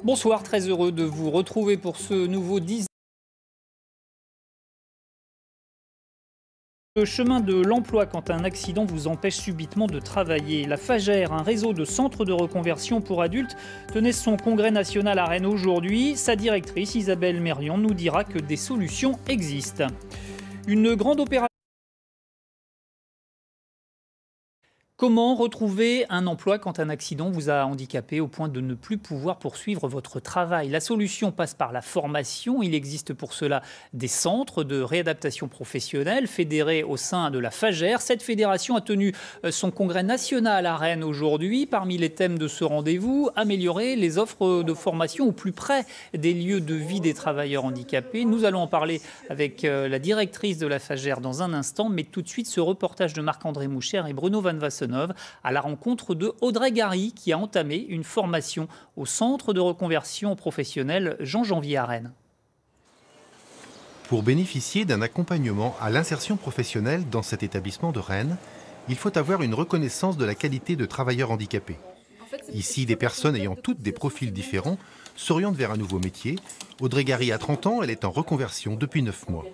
Bonsoir, très heureux de vous retrouver pour ce nouveau 10. Le chemin de l'emploi quand un accident vous empêche subitement de travailler. La Fagère, un réseau de centres de reconversion pour adultes, tenait son congrès national à Rennes aujourd'hui. Sa directrice, Isabelle Mérion, nous dira que des solutions existent. Une grande opération. Comment retrouver un emploi quand un accident vous a handicapé au point de ne plus pouvoir poursuivre votre travail? La solution passe par la formation. Il existe pour cela des centres de réadaptation professionnelle fédérés au sein de la Fagère. Cette fédération a tenu son congrès national à Rennes aujourd'hui. Parmi les thèmes de ce rendez-vous, améliorer les offres de formation au plus près des lieux de vie des travailleurs handicapés. Nous allons en parler avec la directrice de la Fagère dans un instant, mais tout de suite ce reportage de Marc-André Mouchère et Bruno Van Wassenhove à la rencontre de Audrey Gary qui a entamé une formation au centre de reconversion professionnelle Jean Janvier à Rennes. Pour bénéficier d'un accompagnement à l'insertion professionnelle dans cet établissement de Rennes, il faut avoir une reconnaissance de la qualité de travailleur handicapé. Ici, des personnes ayant toutes des profils différents s'orientent vers un nouveau métier. Audrey Gary a 30 ans, elle est en reconversion depuis 9 mois.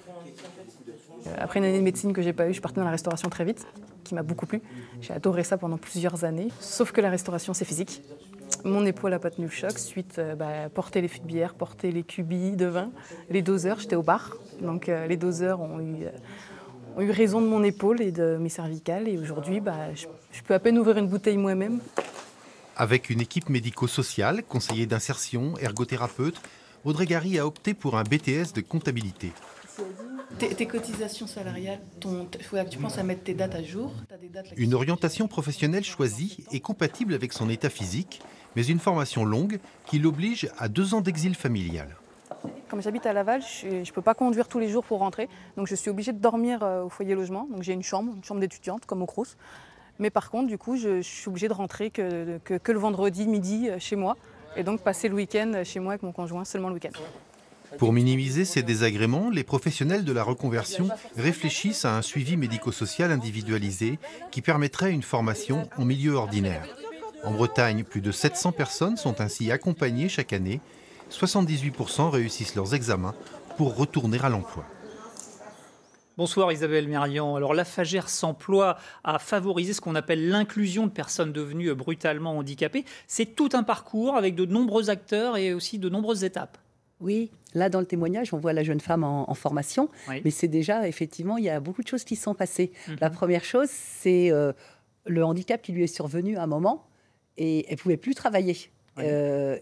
Après une année de médecine que j'ai pas eue, je suis partie dans la restauration très vite, qui m'a beaucoup plu. J'ai adoré ça pendant plusieurs années, sauf que la restauration c'est physique. Mon épaule n'a pas tenu le choc, suite porter les fûts de bière, porter les cubis de vin, les doseurs, j'étais au bar, donc les doseurs ont eu raison de mon épaule et de mes cervicales, et aujourd'hui je peux à peine ouvrir une bouteille moi-même. Avec une équipe médico-sociale, conseiller d'insertion, ergothérapeute, Audrey Gary a opté pour un BTS de comptabilité. Tes cotisations salariales, il faudra que tu penses à mettre tes dates à jour. Une orientation professionnelle choisie est compatible avec son état physique, mais une formation longue qui l'oblige à 2 ans d'exil familial. Comme j'habite à Laval, je ne peux pas conduire tous les jours pour rentrer, donc je suis obligée de dormir au foyer logement. Donc j'ai une chambre d'étudiante comme au Crous. Mais par contre, du coup, je suis obligée de rentrer que le vendredi midi chez moi, et donc passer le week-end chez moi avec mon conjoint, seulement le week-end. Pour minimiser ces désagréments, les professionnels de la reconversion réfléchissent à un suivi médico-social individualisé qui permettrait une formation en milieu ordinaire. En Bretagne, plus de 700 personnes sont ainsi accompagnées chaque année. 78% réussissent leurs examens pour retourner à l'emploi. Bonsoir Isabelle Mérion. Alors la Fagère s'emploie à favoriser ce qu'on appelle l'inclusion de personnes devenues brutalement handicapées. C'est tout un parcours avec de nombreux acteurs et aussi de nombreuses étapes. Oui, là dans le témoignage, on voit la jeune femme en formation, oui. Mais c'est déjà, effectivement, il y a beaucoup de choses qui se sont passées. La première chose, c'est le handicap qui lui est survenu à un moment et elle ne pouvait plus travailler. Oui.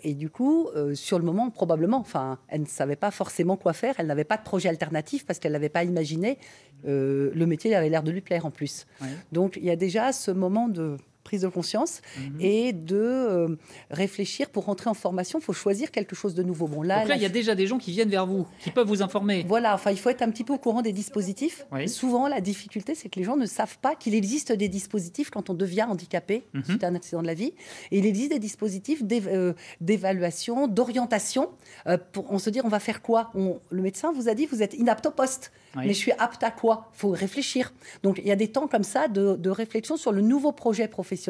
Et du coup, sur le moment, probablement, elle ne savait pas forcément quoi faire, elle n'avait pas de projet alternatif parce qu'elle n'avait pas imaginé, le métier avait l'air de lui plaire en plus. Oui. Donc il y a déjà ce moment de prise de conscience et de réfléchir pour rentrer en formation. Il faut choisir quelque chose de nouveau. Bon, donc là, il y a déjà des gens qui viennent vers vous, qui peuvent vous informer. Voilà, il faut être un petit peu au courant des dispositifs. Oui. Souvent, la difficulté, c'est que les gens ne savent pas qu'il existe des dispositifs quand on devient handicapé suite à un accident de la vie. Et il existe des dispositifs d'évaluation, d'orientation. On se dit, on va faire quoi? Le médecin vous a dit, vous êtes inapte au poste. Oui. Mais je suis apte à quoi? Il faut réfléchir. Donc, il y a des temps comme ça de réflexion sur le nouveau projet professionnel,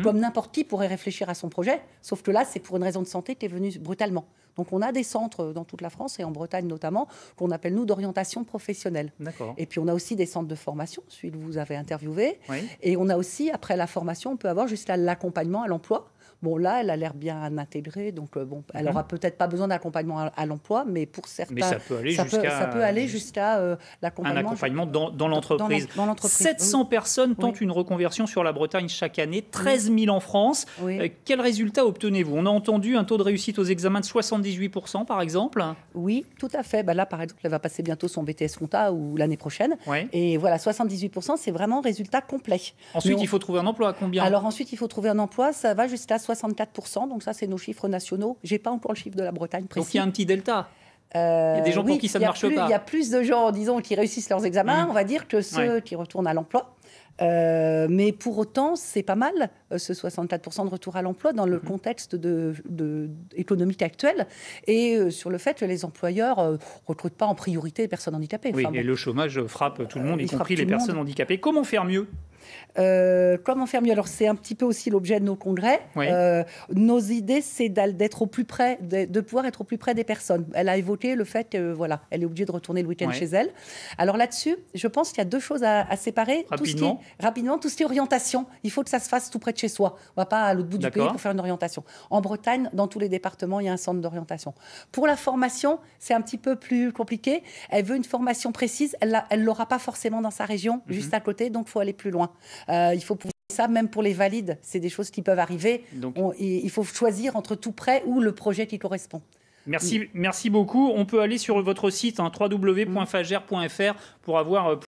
comme n'importe qui pourrait réfléchir à son projet, sauf que là, c'est pour une raison de santé qui est venue brutalement. Donc, on a des centres dans toute la France et en Bretagne notamment, qu'on appelle, nous, d'orientation professionnelle. D'accord. Et puis, on a aussi des centres de formation, celui que vous avez interviewé. Oui. Et on a aussi, après la formation, on peut avoir juste l'accompagnement à l'emploi. Bon, là, elle a l'air bien intégrée, donc elle n'aura peut-être pas besoin d'accompagnement à l'emploi, mais pour certains, mais ça peut aller jusqu'à l'accompagnement. Un accompagnement dans l'entreprise. Dans l'entreprise. 700 personnes tentent une reconversion sur la Bretagne chaque année, 13 000 en France. Oui. Quels résultats obtenez-vous? On a entendu un taux de réussite aux examens de 78%, par exemple. Oui, tout à fait. Là, par exemple, elle va passer bientôt son BTS Compta ou l'année prochaine. Oui. Et voilà, 78%, c'est vraiment résultat complet. Ensuite, il faut trouver un emploi. Combien? Alors ensuite, il faut trouver un emploi. Ça va jusqu'à 64%, donc ça c'est nos chiffres nationaux. J'ai pas encore le chiffre de la Bretagne précis. Donc il y a un petit delta. Il y a des gens pour qui ça ne marche pas. Il y a plus de gens, disons, qui réussissent leurs examens, on va dire, que ceux qui retournent à l'emploi. Mais pour autant, c'est pas mal, ce 64% de retour à l'emploi dans le contexte économique actuel et sur le fait que les employeurs ne recrutent pas en priorité les personnes handicapées. Oui, et le chômage frappe tout le monde, y compris les personnes handicapées. Comment faire mieux? Comment faire mieux? Alors, c'est un petit peu aussi l'objet de nos congrès. Oui. Nos idées, c'est d'être au plus près, de pouvoir être au plus près des personnes. Elle a évoqué le fait que, voilà, elle est obligée de retourner le week-end chez elle. Alors là-dessus, je pense qu'il y a deux choses à séparer. Rapidement, tout ce qui est orientation, il faut que ça se fasse tout près de chez soi. On ne va pas à l'autre bout du pays pour faire une orientation. En Bretagne, dans tous les départements, il y a un centre d'orientation. Pour la formation, c'est un petit peu plus compliqué. Elle veut une formation précise, elle ne l'aura pas forcément dans sa région, juste à côté, donc il faut aller plus loin. Il faut pouvoir ça, même pour les valides, c'est des choses qui peuvent arriver. Donc, il faut choisir entre tout près ou le projet qui correspond. Merci beaucoup. On peut aller sur votre site www.fager.fr pour avoir plus